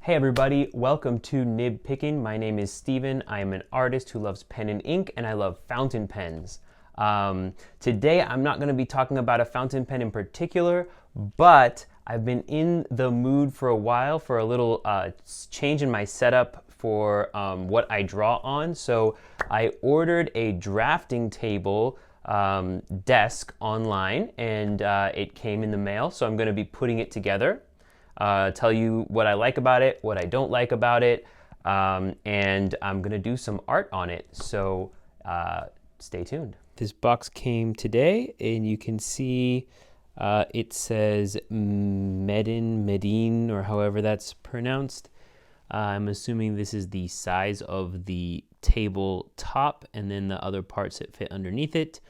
Hey everybody, welcome to Nib Picking. My name is Steven. I am an artist who loves pen and ink, and I love fountain pens. Today I'm not going to be talking about a fountain pen in particular, but I've been in the mood for a while for a little change in my setup for what I draw on. So I ordered a drafting table desk online, and it came in the mail, so I'm going to be putting it together. Tell you what I like about it, what I don't like about it, and I'm gonna do some art on it, so stay tuned. This box came today, and you can see it says MEEDEN, or however that's pronounced. I'm assuming this is the size of the table top, and then the other parts that fit underneath it.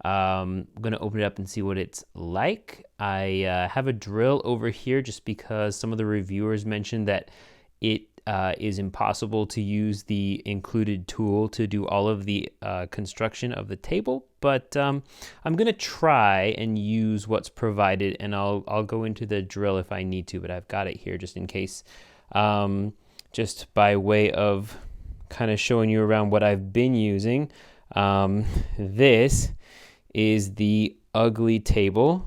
I'm gonna open it up and see what it's like. I have a drill over here just because some of the reviewers mentioned that it is impossible to use the included tool to do all of the construction of the table, but I'm gonna try and use what's provided, and I'll go into the drill if I need to, but I've got it here just in case, just by way of kind of showing you around what I've been using. This is the ugly table.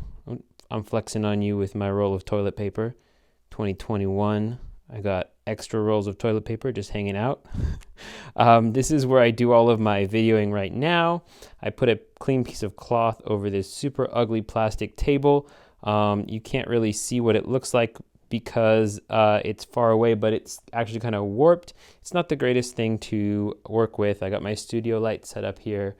I'm flexing on you with my roll of toilet paper. 2021. I got extra rolls of toilet paper just hanging out. This is where I do all of my videoing right now. I put a clean piece of cloth over this super ugly plastic table. You can't really see what it looks like because it's far away, but it's actually kind of warped. It's not the greatest thing to work with. I got my studio light set up here.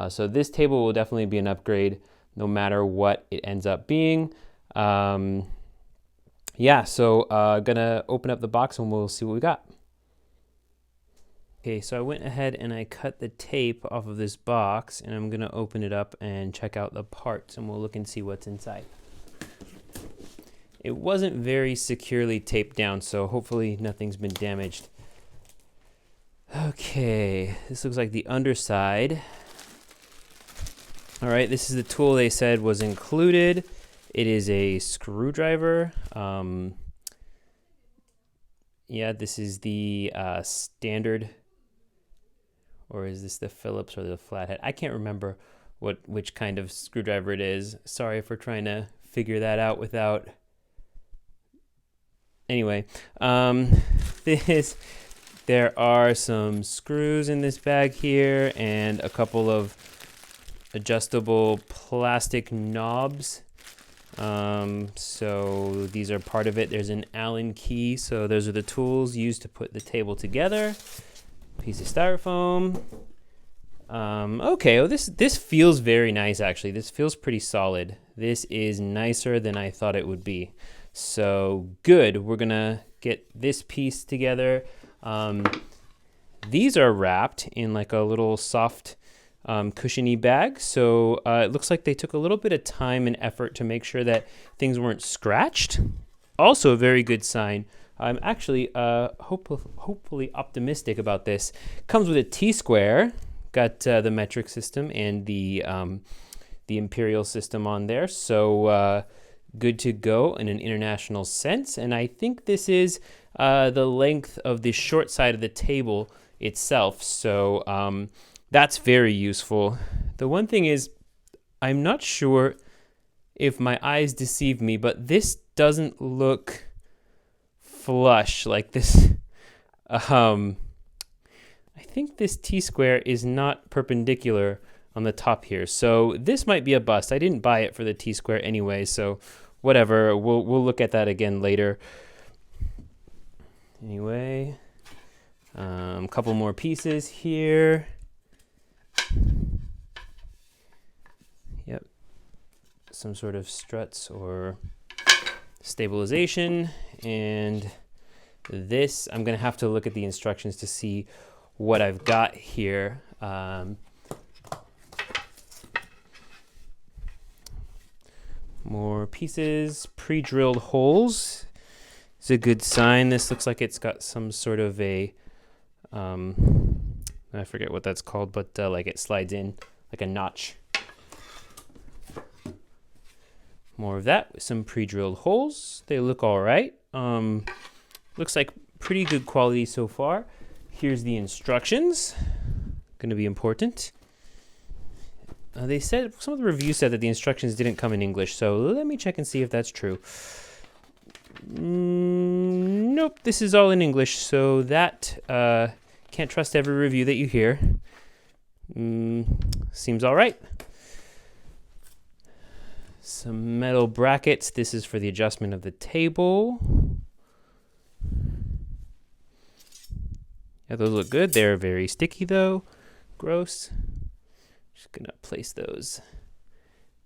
So this table will definitely be an upgrade no matter what it ends up being. So gonna open up the box and we'll see what we got. Okay, so I went ahead and I cut the tape off of this box, and I'm gonna open it up and check out the parts, and we'll look and see what's inside. It wasn't very securely taped down, so hopefully nothing's been damaged. Okay, this looks like the underside. All right, this is the tool they said was included. It is a screwdriver. This is the standard, or is this the Phillips or the flathead? I can't remember which kind of screwdriver it is. Sorry for trying to figure that out without. Anyway, there are some screws in this bag here and a couple of adjustable plastic knobs. So these are part of it. There's an Allen key. So those are the tools used to put the table together. Piece of styrofoam. Okay, well, this feels very nice actually. This feels pretty solid. This is nicer than I thought it would be. So good. We're gonna get this piece together. These are wrapped in like a little soft cushiony bag, so it looks like they took a little bit of time and effort to make sure that things weren't scratched. Also a very good sign. I'm actually hopefully optimistic about this. Comes with a T-square, got the metric system and the imperial system on there, so good to go in an international sense. And I think this is the length of the short side of the table itself, so that's very useful. The one thing is, I'm not sure if my eyes deceive me, but this doesn't look flush like this. I think this T-square is not perpendicular on the top here, so this might be a bust. I didn't buy it for the T-square anyway, so whatever. We'll look at that again later. Anyway, a couple more pieces here. Yep, some sort of struts or stabilization, and this, I'm gonna have to look at the instructions to see what I've got here. More pieces, pre-drilled holes. It's a good sign. This looks like it's got some sort of a I forget what that's called, but like it slides in like a notch. More of that with some pre-drilled holes. They look all right. looks like pretty good quality so far. Here's the instructions. Going to be important. They said, some of the reviews said that the instructions didn't come in English, so let me check and see if that's true. Nope, this is all in English, so that, can't trust every review that you hear. Seems all right. Some metal brackets. This is for the adjustment of the table. Yeah, those look good. They're very sticky though. Gross. Just gonna place those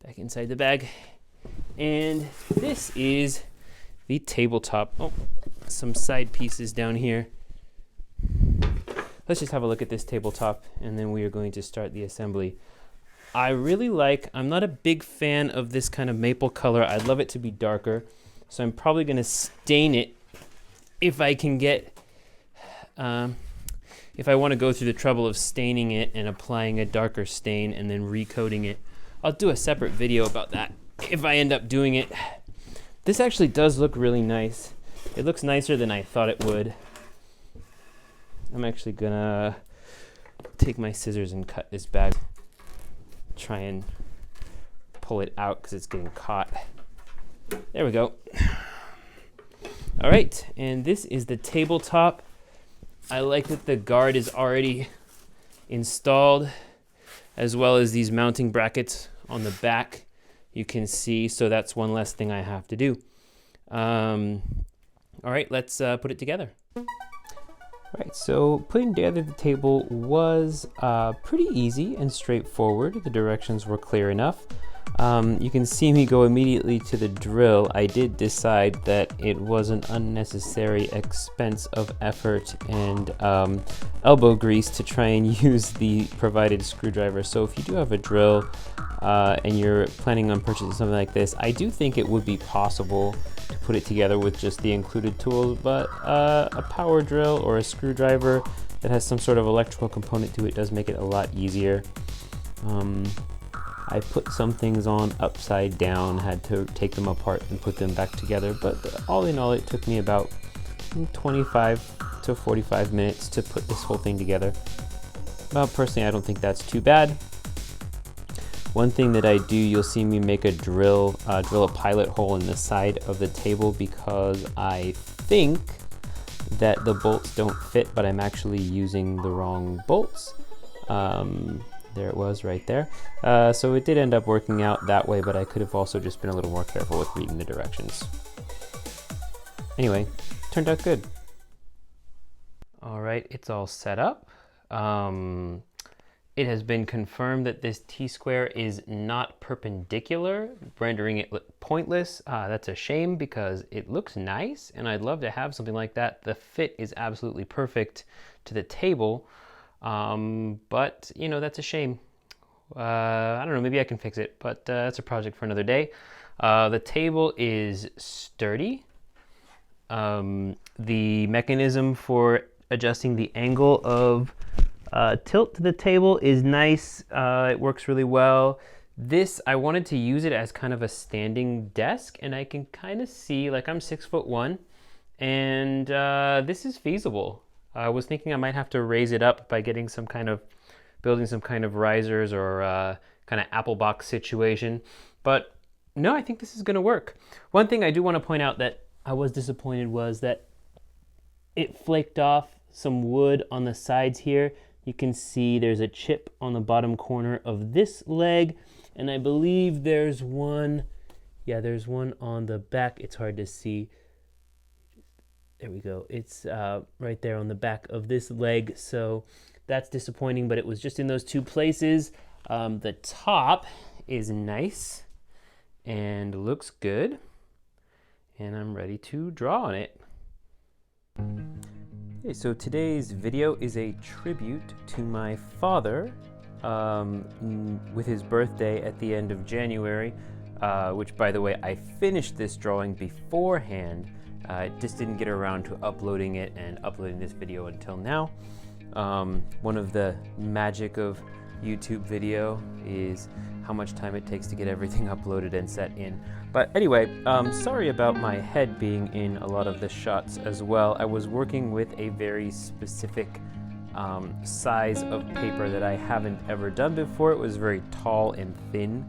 back inside the bag. And this is the tabletop. Oh, some side pieces down here. Let's just have a look at this tabletop and then we are going to start the assembly. I really like, I'm not a big fan of this kind of maple color. I'd love it to be darker. So I'm probably gonna stain it if I can get, if I wanna go through the trouble of staining it and applying a darker stain and then recoating it. I'll do a separate video about that if I end up doing it. This actually does look really nice. It looks nicer than I thought it would. I'm actually gonna take my scissors and cut this bag. Try and pull it out because it's getting caught. There we go. All right, and this is the tabletop. I like that the guard is already installed, as well as these mounting brackets on the back. You can see, so that's one less thing I have to do. All right, let's put it together. All right, so putting together the table was pretty easy and straightforward. The directions were clear enough. You can see me go immediately to the drill. I did decide that it was an unnecessary expense of effort and elbow grease to try and use the provided screwdriver. So if you do have a drill and you're planning on purchasing something like this, I do think it would be possible to put it together with just the included tools, but a power drill or a screwdriver that has some sort of electrical component to it does make it a lot easier. I put some things on upside down, had to take them apart and put them back together, but all in all it took me about 25 to 45 minutes to put this whole thing together. Well, personally I don't think that's too bad. One thing that I do, you'll see me make a drill a pilot hole in the side of the table because I think that the bolts don't fit, but I'm actually using the wrong bolts. There it was right there. So it did end up working out that way, but I could have also just been a little more careful with reading the directions. Anyway, turned out good. All right, it's all set up. It has been confirmed that this T-square is not perpendicular, rendering it pointless. That's a shame because it looks nice and I'd love to have something like that. The fit is absolutely perfect to the table, but you know, that's a shame. I don't know, maybe I can fix it, but that's a project for another day. The table is sturdy. The mechanism for adjusting the angle of tilt to the table is nice. It works really well. This, I wanted to use it as kind of a standing desk, and I can kind of see, like, I'm 6'1", and this is feasible. I was thinking I might have to raise it up by getting some kind of, building some kind of risers or kind of apple box situation, but no, I think this is gonna work. One thing I do want to point out that I was disappointed was that it flaked off some wood on the sides here. You can see there's a chip on the bottom corner of this leg, and I believe there's one, yeah, there's one on the back. It's hard to see. There we go. It's right there on the back of this leg, so that's disappointing, but it was just in those two places. The top is nice and looks good, and I'm ready to draw on it. Okay, so today's video is a tribute to my father with his birthday at the end of January, which, by the way, I finished this drawing beforehand. I just didn't get around to uploading it and uploading this video until now. One of the magic of YouTube video is how much time it takes to get everything uploaded and set in. But anyway, sorry about my head being in a lot of the shots as well. I was working with a very specific size of paper that I haven't ever done before. It was very tall and thin.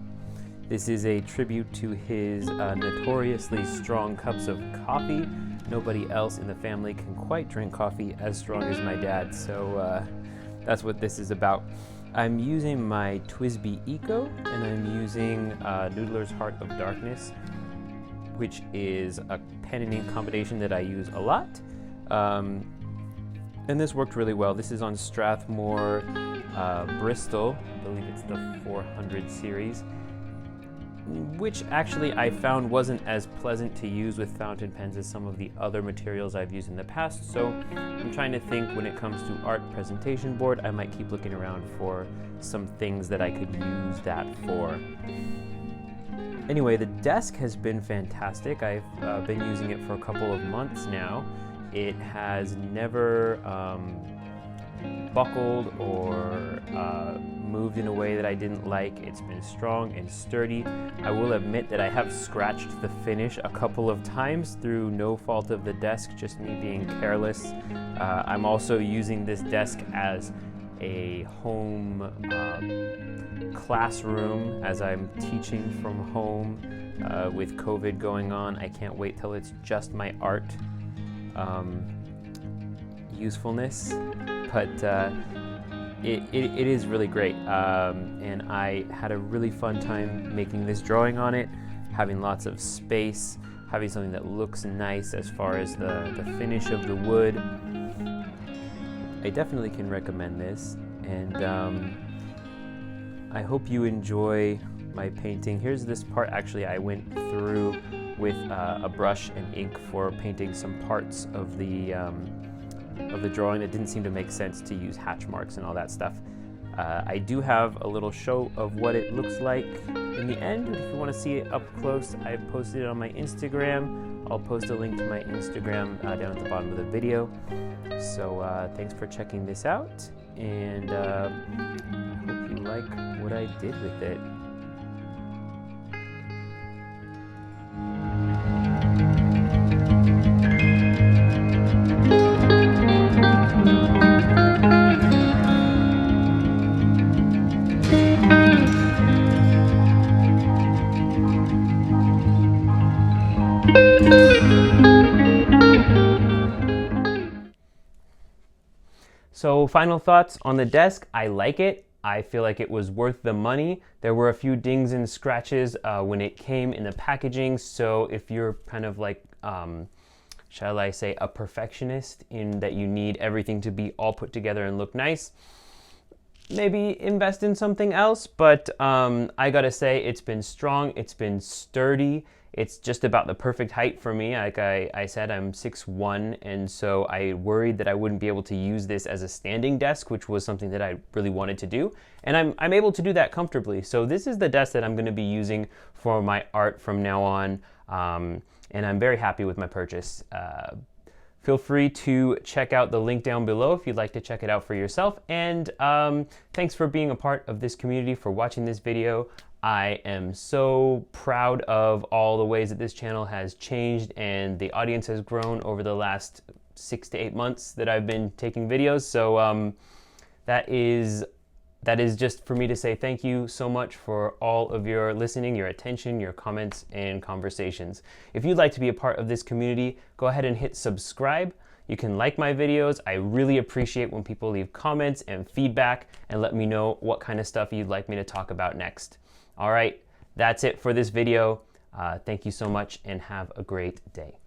This is a tribute to his notoriously strong cups of coffee. Nobody else in the family can quite drink coffee as strong as my dad, so that's what this is about. I'm using my Twsbi Eco, and I'm using Noodlers Heart of Darkness, which is a pen and ink combination that I use a lot. And this worked really well. This is on Strathmore Bristol. I believe it's the 400 series, which actually I found wasn't as pleasant to use with fountain pens as some of the other materials I've used in the past. So I'm trying to think, when it comes to art presentation board, I might keep looking around for some things that I could use that for. Anyway, the desk has been fantastic. I've been using it for a couple of months now. It has never buckled or moved in a way that I didn't like. It's been strong and sturdy. I will admit that I have scratched the finish a couple of times through no fault of the desk, just me being careless. I'm also using this desk as a home classroom as I'm teaching from home with COVID going on. I can't wait till it's just my art usefulness, but it is really great, and I had a really fun time making this drawing on it, having lots of space, having something that looks nice as far as the finish of the wood. I definitely can recommend this, and I hope you enjoy my painting. Here's this part actually I went through with a brush and ink for painting some parts of the drawing that didn't seem to make sense to use hatch marks and all that stuff. I do have a little show of what it looks like in the end. If you want to see it up close, I posted it on my Instagram. I'll post a link to my Instagram down at the bottom of the video. So thanks for checking this out, and I hope you like what I did with it. So final thoughts on the desk. I like it. I feel like it was worth the money. There were a few dings and scratches when it came in the packaging. So if you're kind of like, shall I say, a perfectionist in that you need everything to be all put together and look nice, maybe invest in something else. But I gotta say, it's been strong, it's been sturdy. It's just about the perfect height for me. Like I said, I'm 6'1", and so I worried that I wouldn't be able to use this as a standing desk, which was something that I really wanted to do. And I'm able to do that comfortably. So this is the desk that I'm gonna be using for my art from now on. And I'm very happy with my purchase. Feel free to check out the link down below if you'd like to check it out for yourself. And thanks for being a part of this community, for watching this video. I am so proud of all the ways that this channel has changed and the audience has grown over the last 6 to 8 months that I've been taking videos. So that is just for me to say thank you so much for all of your listening, your attention, your comments, and conversations. If you'd like to be a part of this community, go ahead and hit subscribe. You can like my videos. I really appreciate when people leave comments and feedback and let me know what kind of stuff you'd like me to talk about next. All right, that's it for this video. Thank you so much and have a great day.